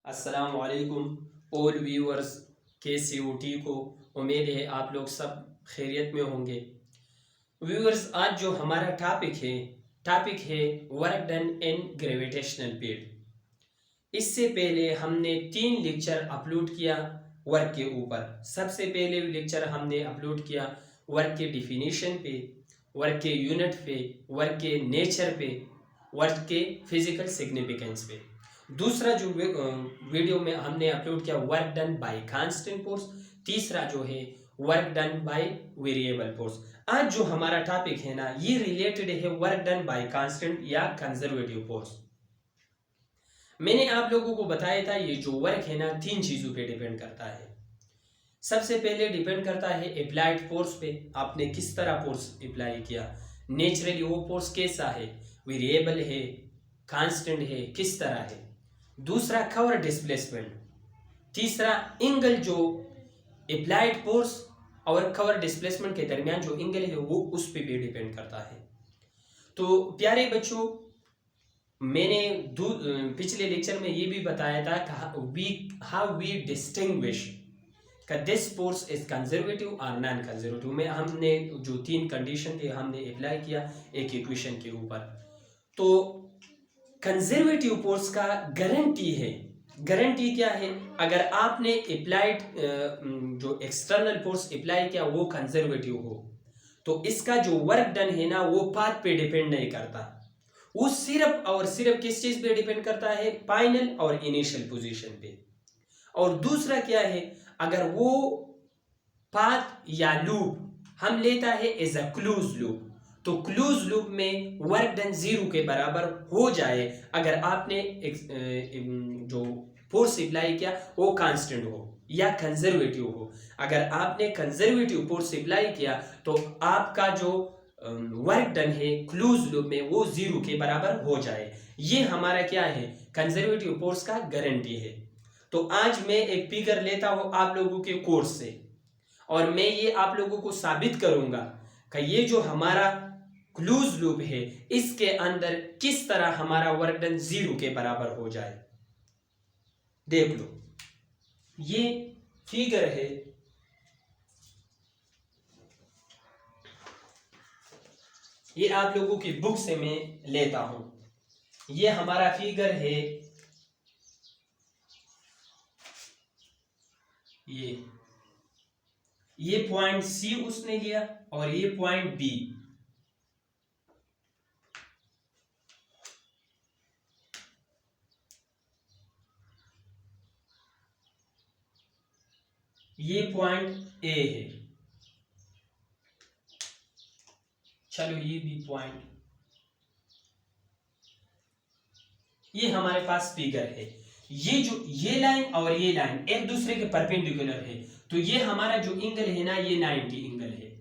अस्सलाम वालेकुम all viewers, कैसे हो? ठीक हो? उम्मीद है आप लोग सब खैरियत में होंगे। व्यूअर्स, आज जो हमारा टॉपिक है work done in gravitational field. इससे पहले हमने 3 लेक्चर अपलोड किया वर्क के ऊपर। सबसे पहले लेक्चर हमने अपलोड किया वर्क के डिफिनीशन पे, वर्क के यूनिट पे, वर्क के नेचर पे, वर्क के फिजिकल सिग्निफिकेंस पे। दूसरा जो वीडियो में हमने अपलोड किया work done by constant force. तीसरा जो है work done by variable force. आज जो हमारा टॉपिक है ना, ये रिलेटेड है वर्क डन बाय कांस्टेंट या कंजर्वेटिव फोर्स। मैंने आप लोगों को बताया था ये जो वर्क है ना 3 चीजों पे डिपेंड करता है। सबसे पहले डिपेंड करता है अप्लाइड फोर्स पे, आपने किस तरह फोर्स अप्लाई किया। नेचुरली वो फोर्स कैसा है, वेरिएबल है, कांस्टेंट है, किस तरह है। दूसरा कवर डिस्प्लेसमेंट। तीसरा एंगल, जो अप्लाइड फोर्स और कवर डिस्प्लेसमेंट के दरमियान जो एंगल है वो उस पे भी डिपेंड करता है। तो प्यारे बच्चों, मैंने पिछले लेक्चर में ये भी बताया था how we distinguish this force is conservative और नॉन कंजर्वेटिव में हमने जो 3 कंडीशन थे हमने अप्लाई किया एक इक्वेशन के ऊपर। तो कंजर्वेटिव फोर्स का गारंटी क्या है? अगर आपने अप्लाइड जो एक्सटर्नल फोर्स अप्लाई किया वो कंजर्वेटिव हो तो इसका जो वर्क डन है ना वो पाथ पे डिपेंड नहीं करता। वो सिर्फ और सिर्फ किस चीज पे डिपेंड करता है? फाइनल और इनिशियल पोजीशन पे। और दूसरा क्या है, अगर वो पाथ या लूप हम लेता है एज अ क्लोज लूप, तो क्लोज लूप में वर्क डन 0 के बराबर हो जाए अगर आपने जो फोर्स अप्लाई किया वो कांस्टेंट हो या कंजर्वेटिव हो। अगर आपने कंजर्वेटिव फोर्स अप्लाई किया तो आपका जो वर्क डन है क्लोज लूप में वो 0 के बराबर हो जाए। ये हमारा क्या है? कंजर्वेटिव फोर्स का गारंटी है। तो आज मैं एक फिगर लेता हूं आप लोगों के कोर्स से और मैं ये आप लोगों को साबित करूंगा कि ये जो हमारा क्लोज लूप है इसके अंदर किस तरह हमारा वर्क डन 0 के बराबर हो जाए। देख लो, ये फिगर है, ये आप लोगों की बुक से मैं लेता हूं। ये हमारा फिगर है, ये पॉइंट सी उसने लिया और ये पॉइंट बी। ये पॉइंट ए है। चलो ये भी पॉइंट, ये हमारे पास फिगर है। ये लाइन और ये लाइन एक दूसरे के परपेंडिकुलर है, तो ये हमारा जो एंगल है ना ये 90 एंगल है,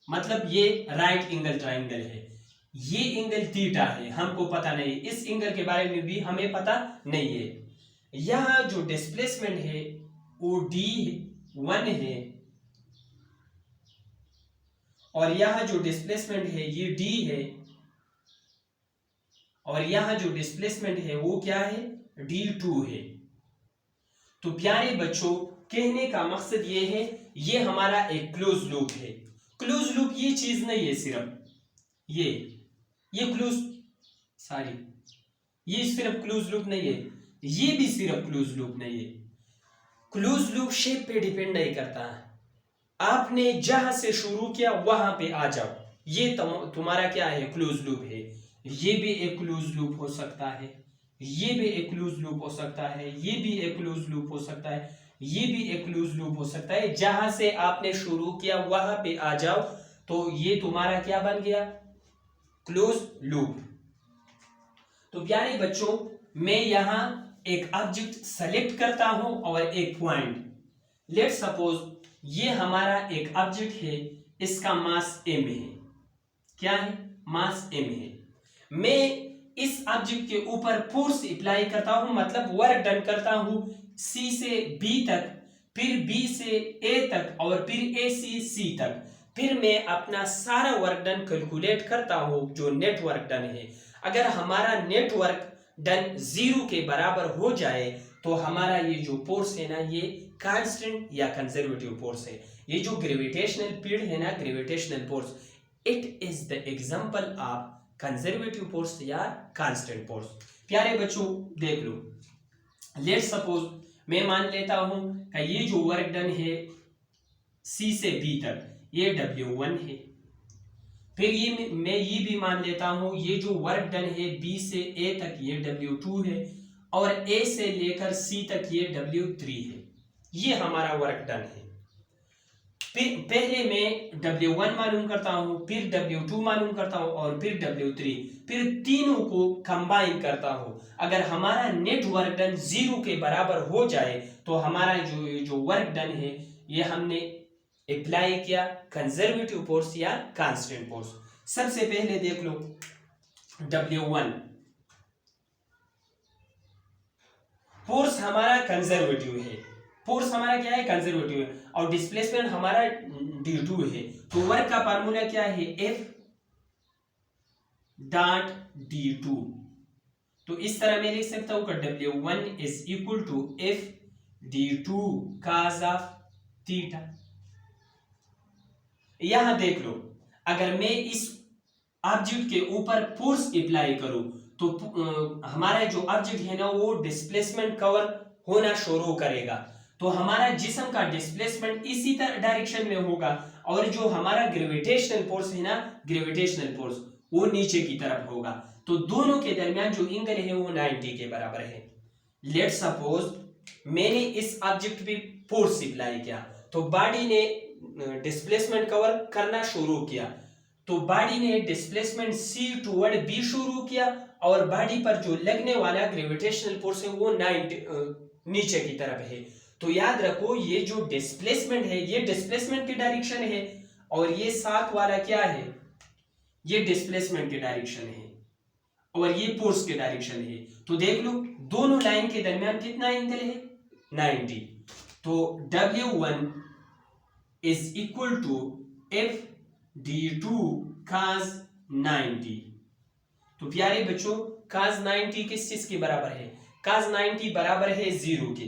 मतलब ये राइट एंगल ट्राइंगल है। ये एंगल थीटा है, हमको पता नहीं, इस एंगल के बारे में भी हमें पता नहीं है। यहां जो डिस्प्लेसमेंट है वो d1 है और यहां जो डिस्प्लेसमेंट है ये d है और यहां जो डिस्प्लेसमेंट है वो क्या है? d2 है। तो प्यारे बच्चों, कहने का मकसद ये है, ये हमारा एक क्लोज लूप है। क्लोज लूप ये चीज नहीं है, सिर्फ ये क्लोज, सॉरी, ये सिर्फ क्लोज लूप नहीं है, ये भी सिर्फ क्लोज लूप नहीं है। क्लोज लूप शेप पे डिपेंड नहीं करता। आपने जहां से शुरू किया वहां पे आ जाओ, ये तुम्हारा क्या है? क्लोज लूप है। ये भी एक क्लोज लूप हो सकता है, ये भी एक क्लोज लूप हो सकता है, ये भी एक क्लोज लूप हो सकता है, ये भी एक क्लोज लूप हो सकता है। जहां से आपने शुरू किया वहां पे आ जाओ, तो ये तुम्हारा क्या बन गया? Close loop. तो प्यारे बच्चों, मैं यहां एक ऑब्जेक्ट सेलेक्ट करता हूं और एक पॉइंट, लेट सपोज ये हमारा एक ऑब्जेक्ट है, इसका मास m है। क्या है? मास m है। मैं इस ऑब्जेक्ट के ऊपर फोर्स अप्लाई करता हूं, मतलब वर्क डन करता हूं C से B तक, फिर B से A तक और फिर A से C तक। फिर मैं अपना सारा वर्क डन कैलकुलेट करता हूं जो नेट वर्क डन है। अगर हमारा नेट वर्क डन 0 के बराबर हो जाए तो हमारा ये जो फोर्स है ना ये कांस्टेंट या कंजर्वेटिव फोर्स है। ये जो ग्रेविटेशनल फील्ड है ना, gravitational force, it is the example of conservative force या कांस्टेंट फोर्स। प्यारे बच्चों देख लो, लेट्स सपोज मैं मान लेता हूं कि ये जो वर्क डन है C से B तक ये W1 है। फिर ये मैं ये भी मान लेता हूं ये जो वर्क डन है B से A तक ये W2 है और A से लेकर C तक ये W3 है। ये हमारा वर्क डन है। पहले मैं W1 मालूम करता हूं, फिर W2 मालूम करता हूं और फिर W3, फिर तीनों को कंबाइन करता हूं। अगर हमारा नेट वर्क डन 0 के बराबर हो जाए तो हमारा जो वर्क डन है ये हमने अप्लाई किया कंजर्वेटिव फोर्स या कांस्टेंट फोर्स। सबसे पहले देख लो W1 फोर्स हमारा कंजर्वेटिव है, फोर्स हमारा क्या है कंजर्वेटिव है और डिस्प्लेसमेंट हमारा d2 है। तो वर्क का फार्मूला क्या है F डॉट d2। तो इस तरह मैं लिख सकता हूं कि W1 is equal to F d2 cos of theta. यहां देख लो, अगर मैं इस ऑब्जेक्ट के ऊपर फोर्स अप्लाई करूं तो हमारा जो ऑब्जेक्ट है ना वो डिस्प्लेसमेंट कवर होना शुरू करेगा। तो हमारा जिस्म का डिस्प्लेसमेंट इसी डायरेक्शन में होगा और जो हमारा ग्रेविटेशनल फोर्स है ना, ग्रेविटेशनल फोर्स वो नीचे की तरफ होगा। तो दोनों के दरमियान जो एंगल है वो 90 के बराबर है। लेट्स सपोज मैंने इस ऑब्जेक्ट पे फोर्स अप्लाई किया तो बॉडी ने डिस्प्लेसमेंट कवर करना शुरू किया। तो बॉडी ने डिस्प्लेसमेंट C टुवर्ड B शुरू किया और बॉडी पर जो लगने वाला ग्रेविटेशनल फोर्स है वो 90 नीचे की तरफ है। तो याद रखो ये जो डिस्प्लेसमेंट है ये डिस्प्लेसमेंट की डायरेक्शन है और ये साथ वाला क्या है, ये डिस्प्लेसमेंट की डायरेक्शन है और ये फोर्स की डायरेक्शन है। तो देख लो दोनों लाइन के दरमियान कितना एंगल है 90। तो W1 is equal to F d2 cos 90। तो प्यारे बच्चों cos 90 किस चीज के बराबर है, cos 90 बराबर है 0 के।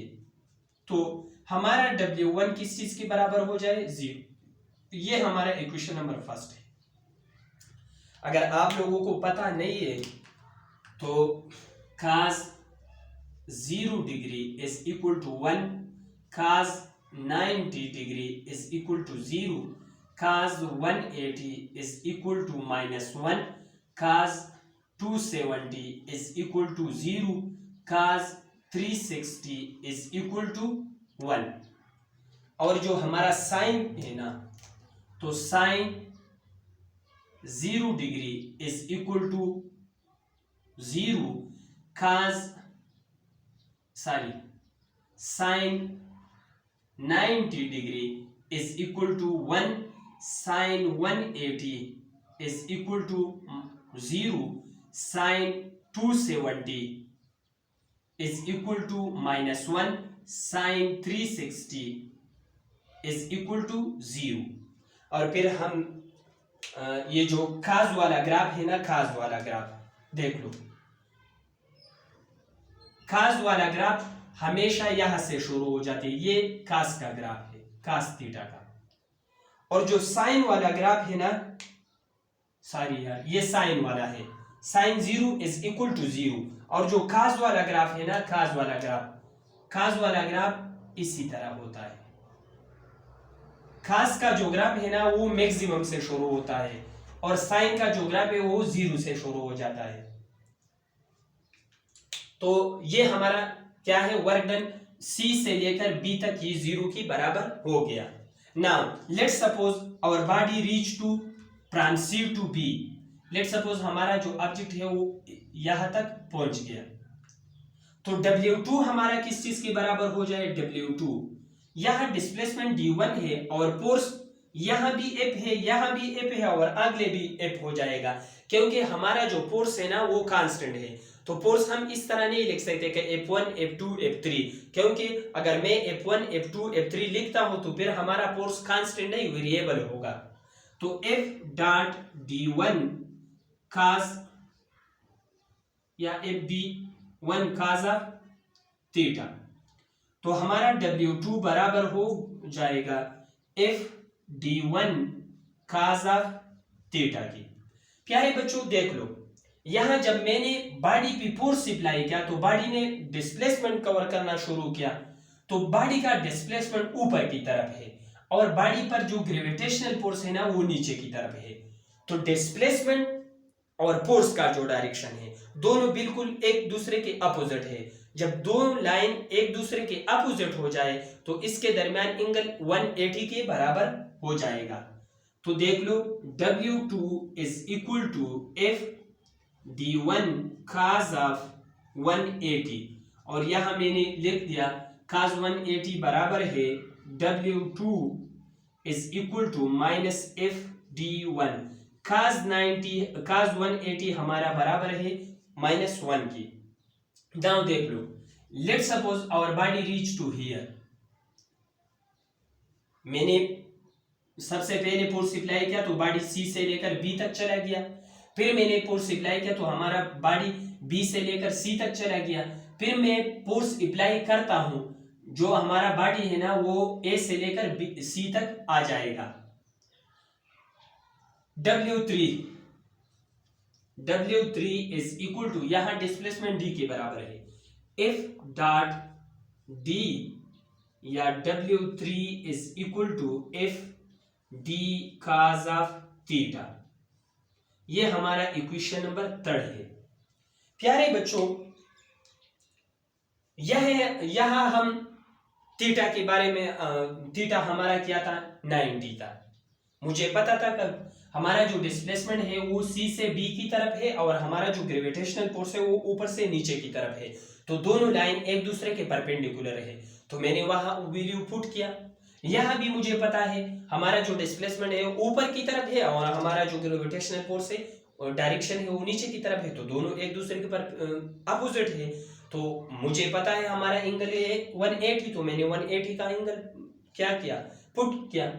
तो हमारा W1 किस चीज के बराबर हो जाए 0। ये हमारा इक्वेशन नंबर फर्स्ट है। अगर आप लोगों को पता नहीं है तो cos 0 degree is equal to 1, cos 90 degree is equal to 0, cos 180 is equal to -1, cos 270 is equal to 0, cos 360 is equal to 1। और जो हमारा साइन है ना, तो sine 0 degree is equal to 0, sine 90 degree is equal to 1, sine 180 is equal to 0, sine 270 is equal to -1, sine 360 is equal to 0। और फिर हम ये जो cos वाला ग्राफ है ना, cos वाला ग्राफ देख लो, cos वाला ग्राफ हमेशा यहां से शुरू हो जाती है। ये cos का ग्राफ है, cos थीटा का। और जो साइन वाला ग्राफ है ना, सॉरी यार ये साइन वाला है, साइन 0 इज इक्वल टू 0। और जो cos वाला ग्राफ है ना, cos वाला ग्राफ इसी तरह होता है। cos का जो ग्राफ है ना वो मैक्सिमम से शुरू होता है और साइन का जो ग्राफ है वो 0 से शुरू हो जाता है। तो ये हमारा क्या है वर्क डन, C से लेकर B तक ये 0 की बराबर हो गया। Now let's suppose our body reach to from C to B। Let's suppose हमारा जो ऑब्जेक्ट है वो यहां तक पहुंच गया। तो W2 हमारा किस चीज के बराबर हो जाए, W2 यहां डिस्प्लेसमेंट d1 है और फोर्स यहां भी F है, यहां भी F है और अगले भी F हो जाएगा, क्योंकि हमारा जो फोर्स है ना वो कांस्टेंट है। तो फोर्स हम इस तरह नहीं लिख सकते कि F1 F2 F3, क्योंकि अगर मैं F1 F2 F3 लिखता हूं तो फिर हमारा फोर्स कांस्टेंट नहीं वेरिएबल होगा। तो F डॉट d1 cos या FB1 cos ऑफ थीटा। तो हमारा W2 बराबर हो जाएगा F D1 cos of theta की। प्यारे बच्चों देख लो, यहां जब मैंने बॉडी पे फोर्स अप्लाई किया तो बॉडी ने डिस्प्लेसमेंट कवर करना शुरू किया, तो बॉडी का डिस्प्लेसमेंट ऊपर की तरफ है और बॉडी पर जो ग्रेविटेशनल फोर्स है ना वो नीचे की तरफ है। तो डिस्प्लेसमेंट और फोर्स का जो डायरेक्शन है दोनों बिल्कुल एक दूसरे के अपोजिट है। जब दोनों लाइन एक दूसरे के अपोजिट हो जाए तो इसके दरमियान एंगल 180 के बराबर हो जाएगा। तो देख लो W2 is equal to F D1 cos of 180 और यहां मैंने लिख दिया cos 180 बराबर है W2 is equal to minus F D1 cos 180 हमारा बराबर है -1 की। नाउ देख लो, let suppose our body reach to here. मैंने सबसे पहले फोर्स अप्लाई किया तो बॉडी सी से लेकर बी तक चला गया, फिर मैंने फोर्स अप्लाई किया तो हमारा बॉडी बी से लेकर सी तक चला गया, फिर मैं फोर्स अप्लाई करता हूं, जो हमारा बॉडी है ना वो ए से लेकर सी तक आ जाएगा। W3 इज इक्वल टू, यहां डिस्प्लेसमेंट डी के बराबर है, इफ डॉट डी या W3 is equal to F D cos of theta. ये हमारा इक्वेशन नंबर 3 है। प्यारे बच्चों, यहां हम थीटा के बारे में, थीटा हमारा क्या था 90 था। मुझे पता था कि हमारा जो डिस्प्लेसमेंट है वो सी से बी की तरफ है और हमारा जो ग्रेविटेशनल फोर्स है वो ऊपर से नीचे की तरफ है, तो दोनों लाइन एक दूसरे के परपेंडिकुलर है, तो मैंने वहां वैल्यू पुट किया। यहां भी मुझे पता है हमारा जो डिस्प्लेसमेंट है वो ऊपर की तरफ है और हमारा जो ग्रेविटेशनल फोर्स है और डायरेक्शन है वो नीचे की तरफ है, तो दोनों एक दूसरे के अपोजिट है। तो मुझे पता है हमारा एंगल है 180, तो मैंने 180 का एंगल क्या किया, पुट किया।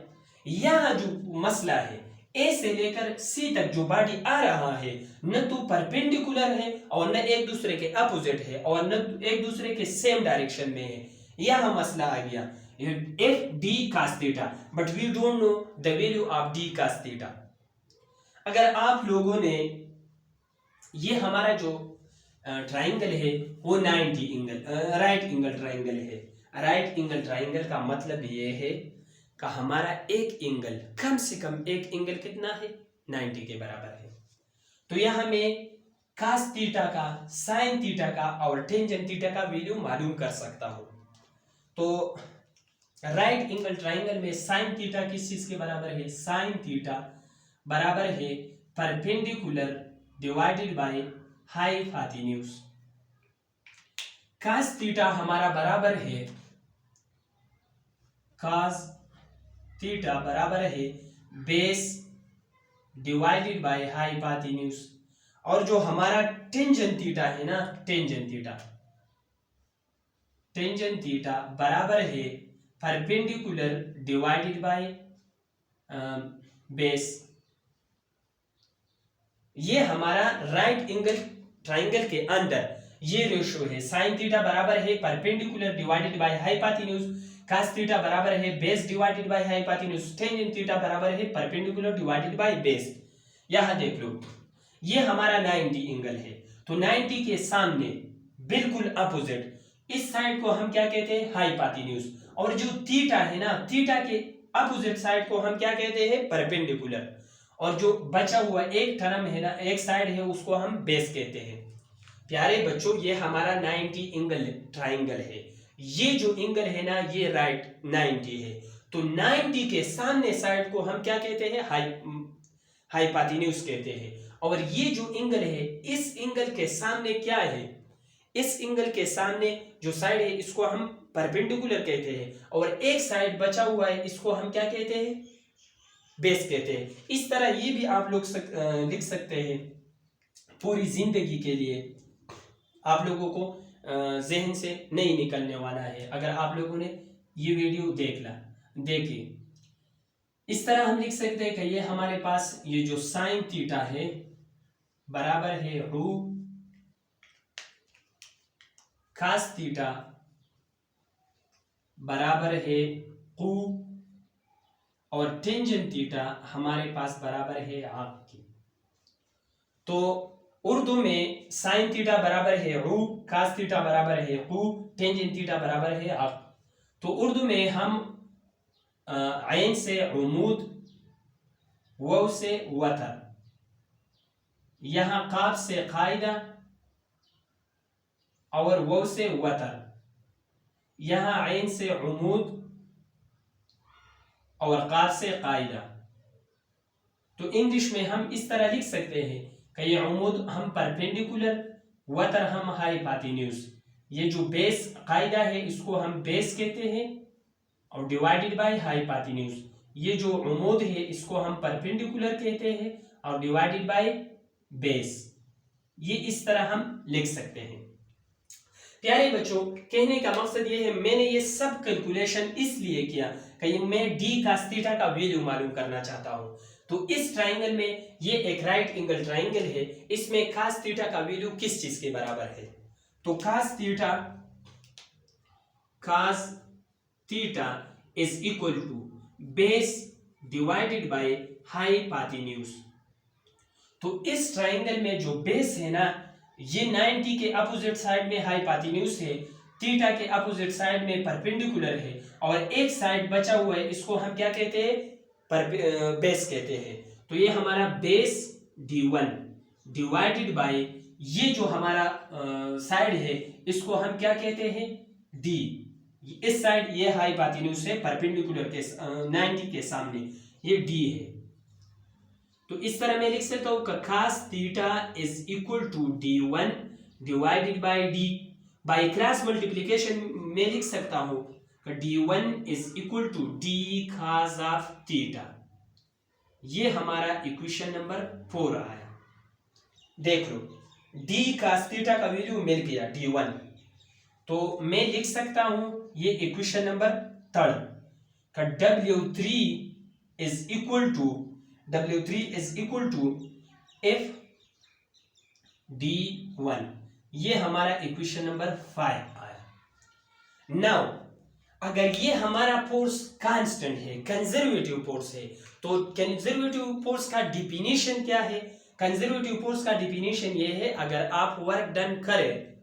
यहां जो मसला है ए से लेकर सी तक जो बॉडी आ रहा है न तो परपेंडिकुलर है और न एक दूसरे के अपोजिट है और न एक दूसरे के सेम डायरेक्शन में है, यह मसला आ गया if d cos theta but we don't know the value of d cos theta। अगर आप लोगों ने ये हमारा जो ट्राइंगल है वो 90 एंगल राइट एंगल ट्राइंगल है। राइट एंगल ट्राइंगल का मतलब ये है कि हमारा एक एंगल कम से कम एक एंगल कितना है 90 के बराबर है। तो यहां मैं cos थीटा का, sin थीटा का और टेंजेंट थीटा का वैल्यू मालूम कर सकता हूं। तो राइट एंगल ट्राइंगल में sin थीटा किस चीज के बराबर है, sin थीटा बराबर है perpendicular divided by hypotenuse. cos theta हमारा बराबर है, cos थीटा बराबर है बेस डिवाइडेड बाय हाइपोटेन्यूज, और जो हमारा टेंजेंट थीटा है ना, टेंजेंट थीटा बराबर है परपेंडिकुलर डिवाइडेड बाय बेस। ये हमारा राइट एंगल ट्राइंगल के अंदर ये रेशियो है। sin थीटा बराबर है perpendicular divided by hypotenuse, cos theta बराबर है base divided by hypotenuse, tangent theta बराबर है परपेंडिकुलर डिवाइडेड बाय बेस। यहां देख लो ये हमारा 90 एंगल है, तो 90 के सामने बिल्कुल अपोजिट इस साइड को हम क्या कहते हैं, हाइपोटेन्यूज, और जो थीटा है ना, थीटा के अपोजिट साइड को हम क्या कहते हैं, परपेंडिकुलर, और जो बचा हुआ एक टर्म है ना, एक साइड है, उसको हम बेस कहते हैं। प्यारे बच्चों, ये हमारा 90 एंगल ट्राइंगल है। ये जो एंगल है ना ये राइट 90 है, तो 90 के सामने साइड को हम क्या कहते हैं, हाइपोटेन्यूज कहते हैं। और ये जो एंगल है इस एंगल के सामने क्या है, इस एंगल के सामने जो साइड है इसको हम परपेंडिकुलर कहते हैं, और एक साइड बचा हुआ है इसको हम क्या कहते हैं, बेस कहते हैं। इस तरह ये भी आप लोग लिख सकते हैं। पूरी जिंदगी के लिए आप लोगों को जहन से नहीं निकलने वाला है अगर आप लोगों ने ये वीडियो देखी। इस तरह हम लिख सकते हैं कि ये हमारे पास ये जो sin थीटा है बराबर है रूट cos थीटा बराबर है कू और टेंजेंट थीटा हमारे पास बराबर है आर्क की। तो उर्दू में साइन थीटा बराबर है रू, कास थीटा बराबर है कू, टेंजेंट थीटा बराबर है आर्क। तो उर्दू में हम आइन से उमूद, वाव से वतर, यहां काफ से कायदा और वाव से वतर, यहां आइन से उमूद और काफ से कायदा। तो इंग्लिश में हम इस तरह लिख सकते हैं कि ये उमूद हम परपेंडिकुलर, वतर हम हाइपोटेन्यूज। ये जो बेस कायदा है इसको हम बेस कहते हैं और डिवाइडेड बाय हाइपोटेन्यूज। ये जो उमूद है इसको हम परपेंडिकुलर कहते हैं और डिवाइडेड बाय बेस। ये इस तरह हम लिख सकते हैं। प्यारे बच्चों, कहने का मकसद ये है, मैंने ये सब कैलकुलेशन इसलिए किया कि मैं डी कास थीटा का वैल्यू मालूम करना चाहता हूं। तो इस ट्राइंगल में ये एक राइट एंगल ट्राइंगल है, इसमें कास थीटा का वैल्यू किस चीज के बराबर है? तो cos theta is equal to base divided by hypotenuse. तो इस ट्राइंगल में जो बेस है ना, ये 90 के अपोजिट साइड में हाइपोटेन्यूज है, थीटा के अपोजिट साइड में परपेंडिकुलर है और एक साइड बचा हुआ है, इसको हम क्या कहते हैं? बेस कहते हैं। तो ये हमारा बेस d1 डिवाइडेड बाय ये जो हमारा साइड है इसको हम क्या कहते हैं? d। इस साइड ये हाइपोटेन्यूज है परपेंडिकुलर के 90 के सामने, ये d है। तो इस तरह मैं लिख सकता हूं cos theta is equal to d1 divided by d। By cross multiplication में लिख सकता हूं d1 is equal to d cos of theta. ये हमारा इक्वेशन नंबर 4 आया। देख लो, d cos थीटा का वैल्यू मिल गया d1। तो मैं लिख सकता हूं ये इक्वेशन नंबर 3 का w3 is equal to f d1। ये हमारा इक्वेशन नंबर 5 आया। नाउ अगर ये हमारा फोर्स कांस्टेंट है, कंजर्वेटिव फोर्स है, तो कंजर्वेटिव फोर्स का डिफिनेशन क्या है? कंजर्वेटिव फोर्स का डिफिनेशन ये है, अगर आप वर्क डन करें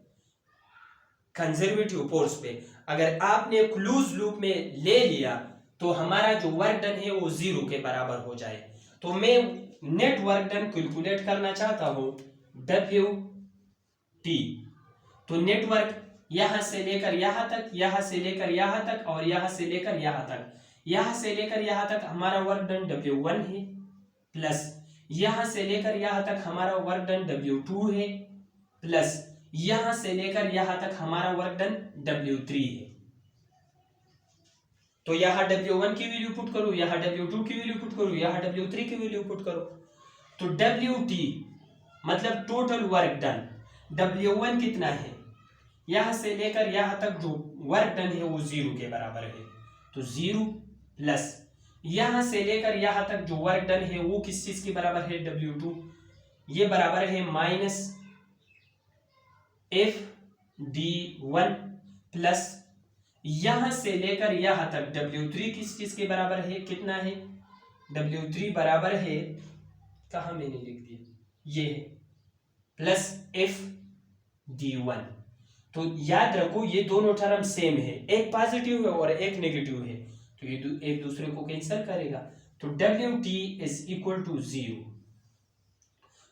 कंजर्वेटिव फोर्स पे, अगर आपने क्लोज लूप में ले लिया तो हमारा जो वर्क डन है वो 0 के बराबर हो जाए। तो मैं नेट वर्क डन कैलकुलेट करना चाहता हूं WT। तो नेटवर्क यहां से लेकर यहां तक, यहां से लेकर यहां तक और यहां से लेकर यहां तक, यहां से लेकर यहां तक हमारा वर्क डन W1 है, प्लस यहां से लेकर यहां तक हमारा वर्क डन W2 है, प्लस यहां से लेकर यहां तक हमारा वर्क डन W3 है। तो यहां W1 की वैल्यू पुट करो, यहां W2 की वैल्यू पुट करो, यहां W3 की वैल्यू पुट करो। तो WT मतलब टोटल वर्क डन, W1 कितना है? यहां से लेकर यहां तक जो वर्क डन है वो 0 के बराबर है। तो 0 प्लस यहां से लेकर यहां तक जो वर्क डन है वो किस चीज के बराबर है? W2। ये बराबर है माइनस FD1 प्लस यहां से लेकर यहां तक W3 किस चीज के बराबर है? कितना है? W3 बराबर है, कहा मैंने लिख दिया, ये है, प्लस FD1। तो याद रखो ये दोनों टर्म सेम है, एक पॉजिटिव है और एक नेगेटिव है, तो ये एक दूसरे को कैंसिल करेगा। तो WT इज इक्वल टू 0।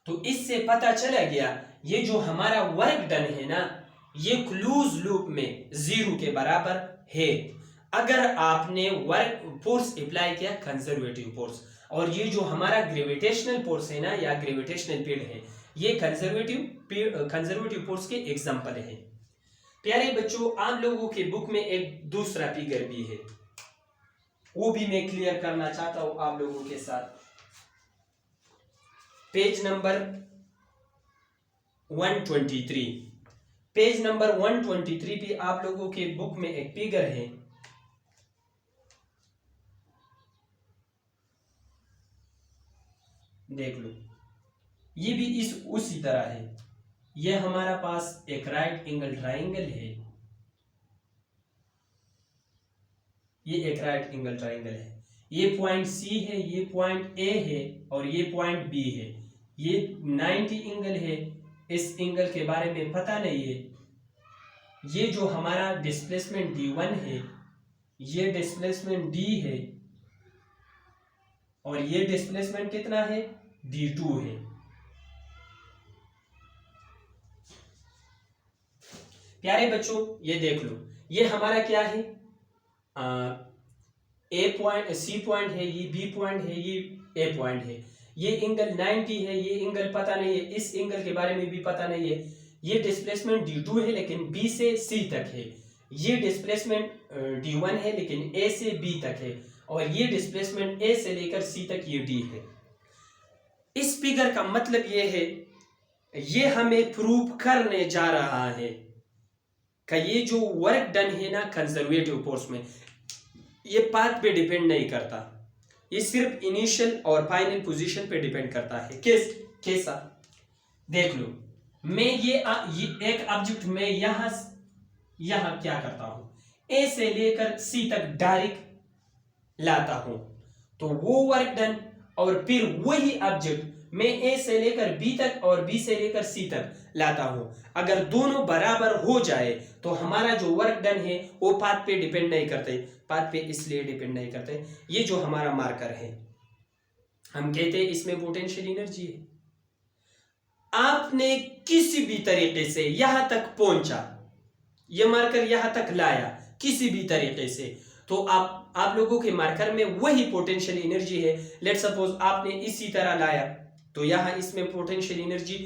तो इससे पता चला गया ये जो हमारा वर्क डन है ना, ये क्लोज लूप में 0 के बराबर है अगर आपने वर्क फोर्स अप्लाई किया कंजर्वेटिव फोर्स। और ये जो हमारा ग्रेविटेशनल फोर्स है ना या ग्रेविटेशनल फील्ड है, ये कंजर्वेटिव फोर्स के एग्जांपल है। प्यारे बच्चों, आप लोगों के बुक में एक दूसरा फिगर भी है, वो भी मैं क्लियर करना चाहता हूं आप लोगों के साथ। पेज नंबर 123, पेज नंबर 123 पे आप लोगों के बुक में एक फिगर है, देख लो। ये भी उसी तरह है। ये हमारा पास एक राइट एंगल ट्राइंगल है, ये एक राइट एंगल ट्राइंगल है, ये पॉइंट सी है, ये पॉइंट ए है और ये पॉइंट बी है, ये 90 एंगल है, इस एंगल के बारे में पता नहीं है। ये जो हमारा डिस्प्लेसमेंट D1 है, ये डिस्प्लेसमेंट D है और ये डिस्प्लेसमेंट कितना है, D2 है। प्यारे बच्चों ये देख लो, ये हमारा क्या है, ए पॉइंट, सी पॉइंट है, ये बी पॉइंट है, ये ए पॉइंट है, ये एंगल 90 है, ये एंगल पता नहीं है, इस एंगल के बारे में भी पता नहीं है। ये डिस्प्लेसमेंट D2 है लेकिन B से C तक है, ये डिस्प्लेसमेंट D1 है लेकिन A से B तक है और ये डिस्प्लेसमेंट A से लेकर C तक ये D है। इस फिगर का मतलब ये है, ये हमें प्रूव करने जा रहा है कि ये जो वर्क डन है ना कंजर्वेटिव फोर्स में, ये पाथ पे डिपेंड नहीं करता, ये सिर्फ इनिशियल और फाइनल पोजीशन पे डिपेंड करता है। कैसा देख लो, मैं ये एक ऑब्जेक्ट में यहां क्या करता हूं, ए से लेकर सी तक डायरेक्ट लाता हूं तो वो वर्क डन, और फिर वही ऑब्जेक्ट मैं ए से लेकर बी तक और बी से लेकर सी तक लाता हूं। अगर दोनों बराबर हो जाए तो हमारा जो वर्क डन है वो पाथ पे डिपेंड नहीं करते। पाथ पे इसलिए डिपेंड नहीं करते, ये जो हमारा मार्कर है हम कहते हैं इसमें पोटेंशियल एनर्जी है। आपने किसी भी तरीके से यहां तक पहुंचा, ये मार्कर यहां तक लाया किसी भी तरीके से, तो आप लोगों के मार्कर में वही पोटेंशियल एनर्जी है। लेट सपोज आपने इसी तरह लाया तो यहां इसमें पोटेंशियल एनर्जी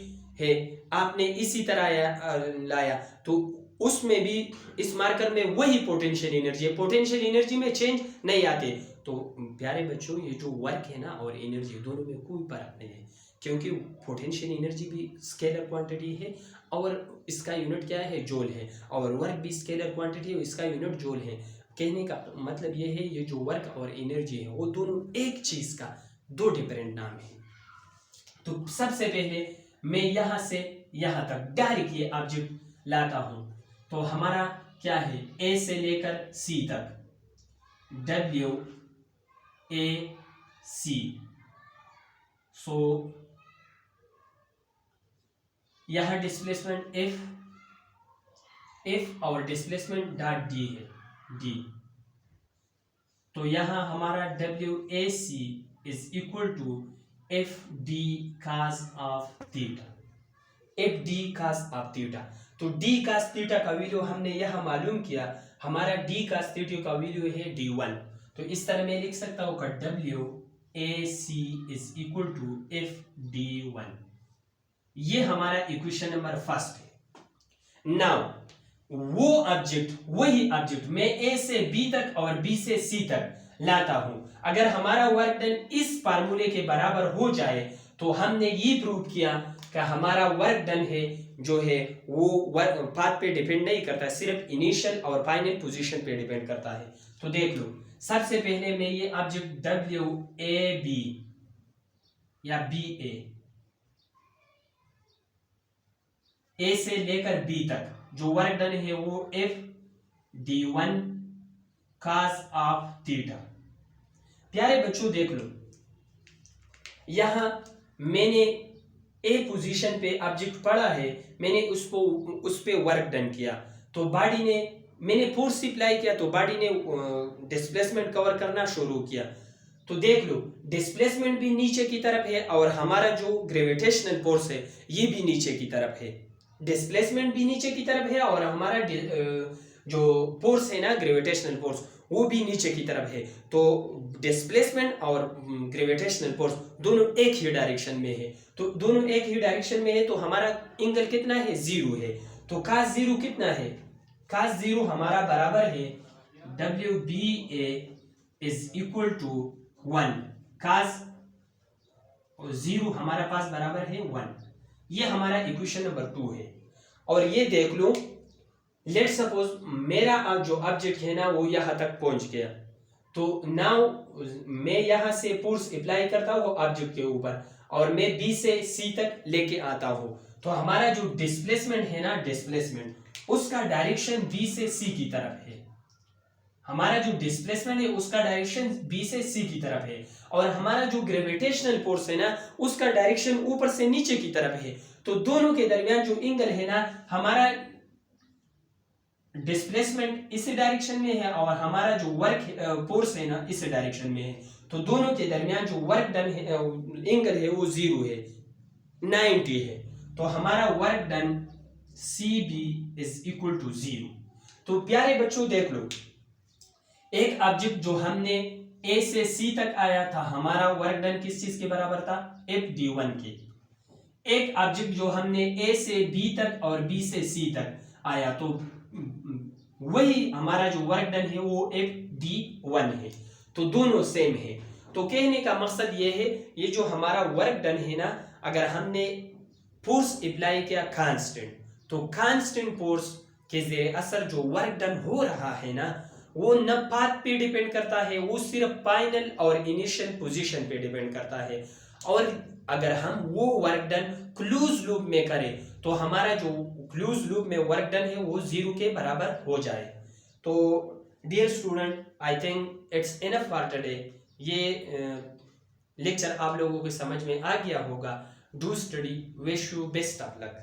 है, आपने इसी तरह लाया तो उसमें भी इस मार्कर में वही पोटेंशियल एनर्जी है, पोटेंशियल एनर्जी में चेंज नहीं आते। तो प्यारे बच्चों ये जो वर्क है ना और एनर्जी दोनों में कोई फर्क नहीं है, क्योंकि पोटेंशियल एनर्जी भी स्केलर क्वांटिटी है और इसका यूनिट क्या है, जूल है, और वर्क भी स्केलर क्वांटिटी है, इसका यूनिट जूल है। कहने का मतलब ये है, ये जो वर्क और एनर्जी है वो दोनों एक चीज का दो डिफरेंट नाम है। तो सबसे पहले मैं यहां से यहां तक डायरेक्ट ये ऑब्जेक्ट लाता हूं तो हमारा क्या है, ए से लेकर सी तक, W A C, सो यहां डिस्प्लेसमेंट F और डिस्प्लेसमेंट डॉट D है, D, तो यहां हमारा WAC is equal to FD cos of theta, FD cos of theta. तो D cos थीटा का वैल्यू हमने यहां मालूम किया, हमारा D cos थीटा का वैल्यू है D1, तो इस तरह मैं लिख सकता हूं कि WAC is equal to FD1। ये हमारा इक्वेशन नंबर फर्स्ट है। नाउ वही ऑब्जेक्ट मैं A से B तक और B से C तक लाता हूं, अगर हमारा वर्क डन इस फार्मूले के बराबर हो जाए तो हमने ये प्रूव किया कि हमारा वर्क डन है जो है वो वर्क पाथ पे डिपेंड नहीं करता, सिर्फ इनिशियल और फाइनल पोजीशन पे डिपेंड करता है। तो देख लो, सबसे पहले मैं ये ऑब्जेक्ट WAB या BA, A से लेकर B तक जो वर्क डन है वो FD1 cos ऑफ थीटा। प्यारे बच्चों देख लो, यहां मैंने ए पोजीशन पे ऑब्जेक्ट पड़ा है, मैंने उस पे वर्क डन किया तो बॉडी ने, मैंने फोर्स अप्लाई किया तो बॉडी ने डिस्प्लेसमेंट कवर करना शुरू किया। तो देख लो डिस्प्लेसमेंट भी नीचे की तरफ है और हमारा जो ग्रेविटेशनल फोर्स है ये भी नीचे की तरफ है, डिस्प्लेसमेंट भी नीचे की तरफ है और हमारा जो फोर्स है ना ग्रेविटेशनल फोर्स वो भी नीचे की तरफ है। तो डिस्प्लेसमेंट और ग्रेविटेशनल फोर्स दोनों एक ही डायरेक्शन में है, तो दोनों एक ही डायरेक्शन में है तो हमारा एंगल कितना है, 0 है। तो cos 0 कितना है, cos 0 हमारा बराबर है WBA is equal to 1, cos 0 हमारा पास बराबर है 1। ये हमारा इक्वेशन नंबर 2 है। और ये देख लो, लेट सपोज मेरा जो ऑब्जेक्ट है ना वो यहां तक पहुंच गया, तो नाउ मैं यहां से फोर्स अप्लाई करता हूं ऑब्जेक्ट के ऊपर और मैं B से C तक लेके आता हूं, तो हमारा जो डिस्प्लेसमेंट है ना, डिस्प्लेसमेंट उसका डायरेक्शन B से C की तरफ है, हमारा जो डिस्प्लेसमेंट है उसका डायरेक्शन बी से सी की तरफ है, और हमारा जो ग्रेविटेशनल फोर्स है ना उसका डायरेक्शन ऊपर से नीचे की तरफ है। तो दोनों के दरमियान जो एंगल है ना, हमारा डिस्प्लेसमेंट इस डायरेक्शन में है और हमारा जो वर्क फोर्स है ना इस डायरेक्शन में है। तो दोनों के दरमियान जो वर्क डन है एंगल है वो 0 है, 90 है। तो हमारा work done C B is equal to 0। तो प्यारे बच्चों देख लो, एक ऑब्जेक्ट जो हमने ए से सी तक आया था, हमारा वर्क डन किस चीज के बराबर था, FD1 के। एक ऑब्जेक्ट जो हमने ए से बी तक और बी से सी तक आया, तो वही हमारा जो वर्क डन है वो FD1 है। तो दोनों सेम है। तो कहने का मकसद ये है, ये जो हमारा वर्क डन है ना, अगर हमने फोर्स अप्लाई किया कांस्टेंट, तो कांस्टेंट फोर्स के ज़ेरे असर जो वर्क डन हो रहा है ना, वो न पाथ पे डिपेंड करता है, वो सिर्फ फाइनल और इनिशियल पोजीशन पे डिपेंड करता है। और अगर हम वो वर्क डन क्लोज लूप में करें तो हमारा जो क्लोज लूप में वर्क डन है वो 0 के बराबर हो जाए। तो dear student, I think it's enough for today. ये लेक्चर आप लोगों को समझ में आ गया होगा। Do study, wish you best of luck.